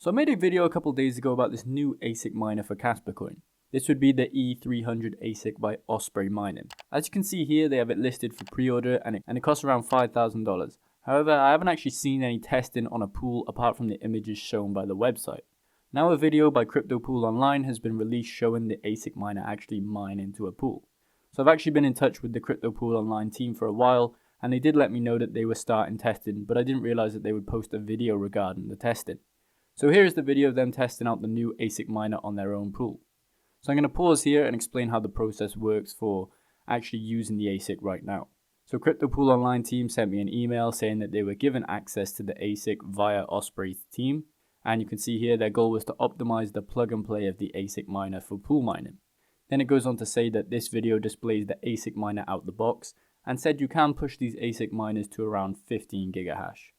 So I made a video a couple days ago about this new ASIC miner for Kaspa coin. This would be the E300 ASIC by Osprey Mining. As you can see here, they have it listed for pre-order and it costs around $5,000. However, I haven't actually seen any testing on a pool apart from the images shown by the website. Now a video by Crypto Pool Online has been released showing the ASIC miner actually mine into a pool. So I've actually been in touch with the Crypto Pool Online team for a while, and they did let me know that they were starting testing, but I didn't realize that they would post a video regarding the testing. So here is the video of them testing out the new ASIC miner on their own pool. So I'm going to pause here and explain how the process works for actually using the ASIC right now. So Crypto Pool Online team sent me an email saying that they were given access to the ASIC via Osprey's team. And you can see here their goal was to optimize the plug and play of the ASIC miner for pool mining. Then it goes on to say that this video displays the ASIC miner out the box and said you can push these ASIC miners to around 15 gigahash.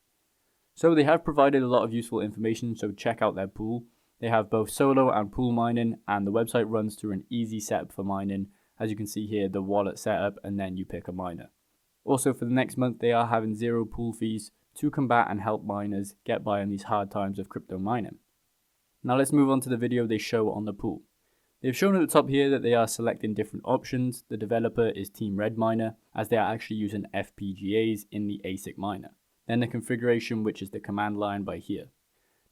So they have provided a lot of useful information, so check out their pool. They have both solo and pool mining, and the website runs through an easy setup for mining. As you can see here, the wallet setup, and then you pick a miner. Also for the next month, they are having 0 pool fees to combat and help miners get by in these hard times of crypto mining. Now let's move on to the video they show on the pool. They've shown at the top here that they are selecting different options. The developer is Team Red Miner, as they are actually using FPGAs in the ASIC miner. Then the configuration, which is the command line by here.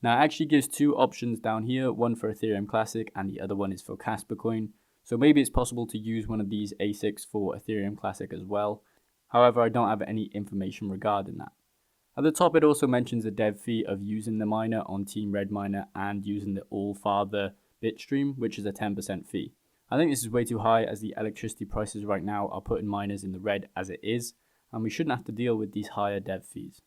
Now it actually gives 2 options down here, one for Ethereum Classic and the other one is for Kaspa coin. So maybe it's possible to use one of these ASICs for Ethereum Classic as well. However, I don't have any information regarding that. At the top it also mentions the dev fee of using the miner on Team Red Miner and using the Allfather Bitstream, which is a 10% fee. I think this is way too high, as the electricity prices right now are putting miners in the red as it is, and we shouldn't have to deal with these higher dev fees.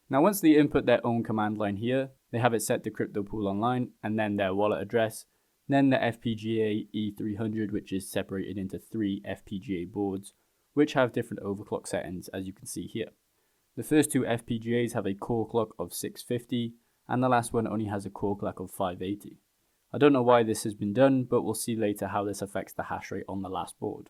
Now once they input their own command line here, they have it set to Crypto Pool Online and then their wallet address, then the FPGA E300, which is separated into 3 FPGA boards, which have different overclock settings, as you can see here. The first 2 FPGAs have a core clock of 650 and the last one only has a core clock of 580. I don't know why this has been done, but we'll see later how this affects the hash rate on the last board.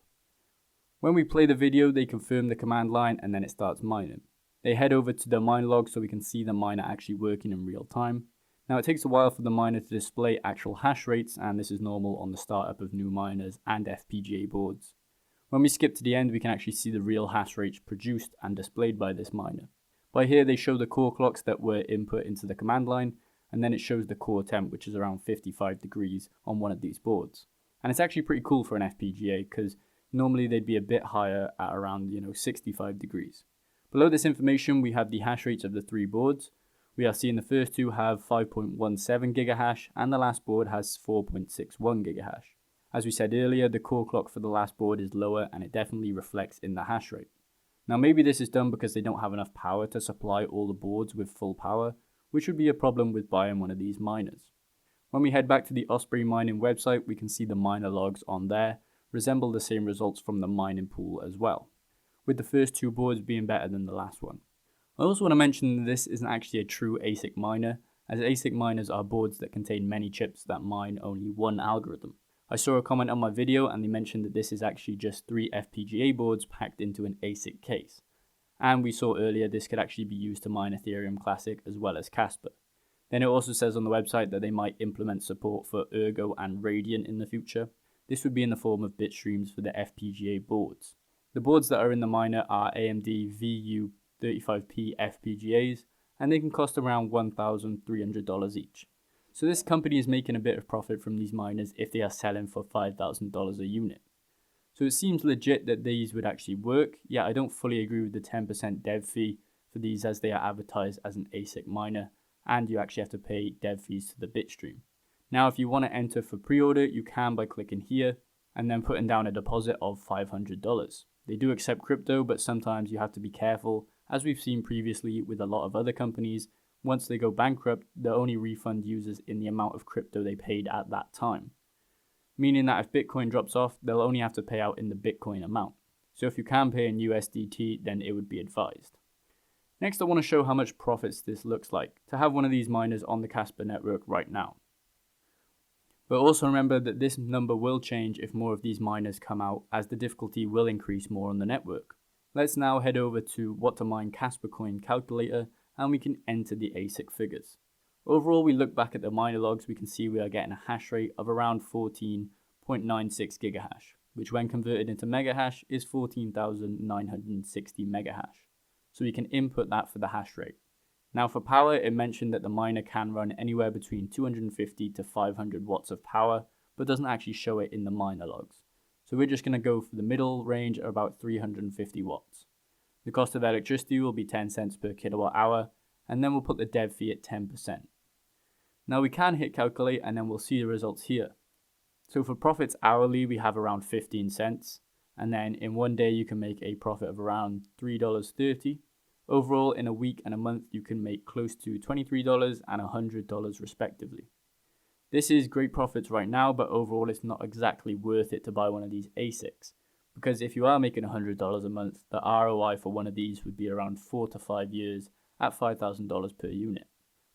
When we play the video, they confirm the command line and then it starts mining. They head over to the mine log so we can see the miner actually working in real time. Now it takes a while for the miner to display actual hash rates, and this is normal on the startup of new miners and FPGA boards. When we skip to the end, we can actually see the real hash rates produced and displayed by this miner. By here they show the core clocks that were input into the command line, and then it shows the core temp, which is around 55 degrees on one of these boards. And it's actually pretty cool for an FPGA, because normally they'd be a bit higher at around 65 degrees. Below this information we have the hash rates of the 3 boards. We are seeing the first 2 have 5.17 gigahash and the last board has 4.61 gigahash. As we said earlier, the core clock for the last board is lower and it definitely reflects in the hash rate. Now maybe this is done because they don't have enough power to supply all the boards with full power, which would be a problem with buying one of these miners. When we head back to the Osprey Mining website, we can see the miner logs on there resemble the same results from the mining pool as well, with the first 2 boards being better than the last one. I also want to mention that this isn't actually a true ASIC miner, as ASIC miners are boards that contain many chips that mine only one algorithm. I saw a comment on my video and they mentioned that this is actually just 3 FPGA boards packed into an ASIC case. And we saw earlier this could actually be used to mine Ethereum Classic as well as Kaspa. Then it also says on the website that they might implement support for Ergo and Radiant in the future. This would be in the form of bitstreams for the FPGA boards. The boards that are in the miner are AMD VU35P FPGAs, and they can cost around $1,300 each. So this company is making a bit of profit from these miners if they are selling for $5,000 a unit. So it seems legit that these would actually work, yet I don't fully agree with the 10% dev fee for these, as they are advertised as an ASIC miner, and you actually have to pay dev fees to the bitstream. Now if you want to enter for pre-order, you can by clicking here and then putting down a deposit of $500. They do accept crypto, but sometimes you have to be careful, as we've seen previously with a lot of other companies. Once they go bankrupt, they'll only refund users in the amount of crypto they paid at that time. Meaning that if Bitcoin drops off, they'll only have to pay out in the Bitcoin amount. So if you can pay in USDT, then it would be advised. Next I want to show how much profits this looks like to have one of these miners on the Kaspa network right now. But also remember that this number will change if more of these miners come out, as the difficulty will increase more on the network. Let's now head over to what to mine Kaspa coin calculator and we can enter the ASIC figures. Overall, we look back at the miner logs, we can see we are getting a hash rate of around 14.96 gigahash, which when converted into megahash is 14,960 megahash. So we can input that for the hash rate. Now for power, it mentioned that the miner can run anywhere between 250 to 500 watts of power, but doesn't actually show it in the miner logs. So we're just going to go for the middle range of about 350 watts. The cost of electricity will be 10 cents per kilowatt hour, and then we'll put the dev fee at 10%. Now we can hit calculate and then we'll see the results here. So for profits hourly, we have around 15 cents. And then in one day, you can make a profit of around $3.30. Overall, in a week and a month, you can make close to $23 and $100 respectively. This is great profits right now, but overall, it's not exactly worth it to buy one of these ASICs. Because if you are making $100 a month, the ROI for one of these would be around 4 to 5 years at $5,000 per unit.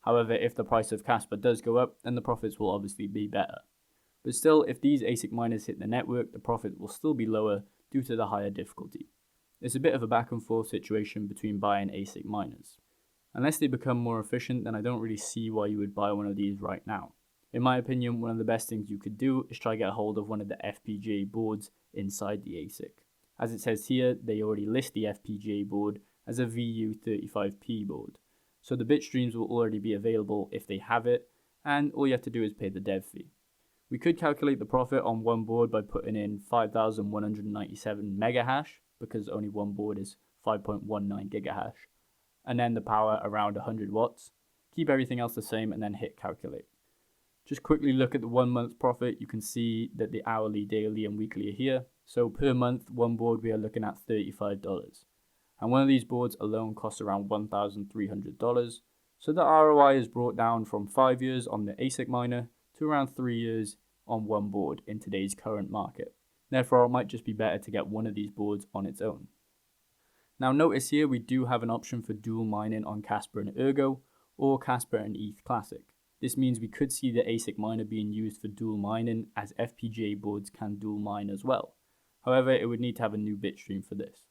However, if the price of Kaspa does go up, then the profits will obviously be better. But still, if these ASIC miners hit the network, the profit will still be lower due to the higher difficulty. It's a bit of a back and forth situation between buying ASIC miners. Unless they become more efficient, then I don't really see why you would buy one of these right now. In my opinion, one of the best things you could do is try to get a hold of one of the FPGA boards inside the ASIC. As it says here, they already list the FPGA board as a VU35P board. So the bit streams will already be available if they have it, and all you have to do is pay the dev fee. We could calculate the profit on one board by putting in 5,197 megahash, because only one board is 5.19 gigahash, and then the power around 100 watts. Keep everything else the same and then hit calculate. Just quickly look at the 1 month profit. You can see that the hourly, daily, and weekly are here. So per month, one board we are looking at $35. And one of these boards alone costs around $1,300. So the ROI is brought down from 5 years on the ASIC miner to around 3 years on one board in today's current market. Therefore, it might just be better to get one of these boards on its own. Now notice here we do have an option for dual mining on Kaspa and Ergo, or Kaspa and ETH Classic. This means we could see the ASIC miner being used for dual mining, as FPGA boards can dual mine as well. However, it would need to have a new bit stream for this.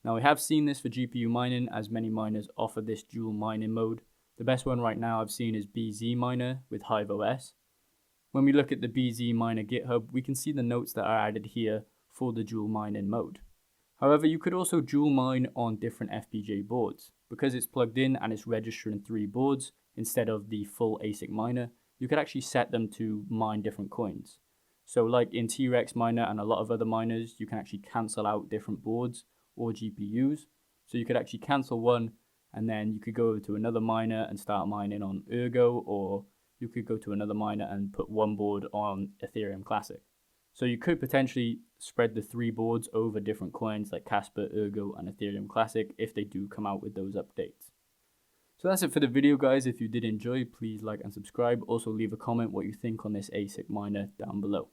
Now we have seen this for GPU mining, as many miners offer this dual mining mode. The best one right now I've seen is BZ Miner with Hive OS. When we look at the BZ Miner GitHub, we can see the notes that are added here for the dual mining mode. However, you could also dual mine on different FPGA boards. Because it's plugged in and it's registering 3 boards instead of the full ASIC miner, you could actually set them to mine different coins. So like in T-Rex Miner and a lot of other miners, you can actually cancel out different boards or GPUs. So you could actually cancel one and then you could go over to another miner and start mining on Ergo, or you could go to another miner and put one board on Ethereum Classic. So you could potentially spread the 3 boards over different coins like Kaspa, Ergo, and Ethereum Classic if they do come out with those updates. So that's it for the video, guys. If you did enjoy, please like and subscribe. Also leave a comment what you think on this ASIC miner down below.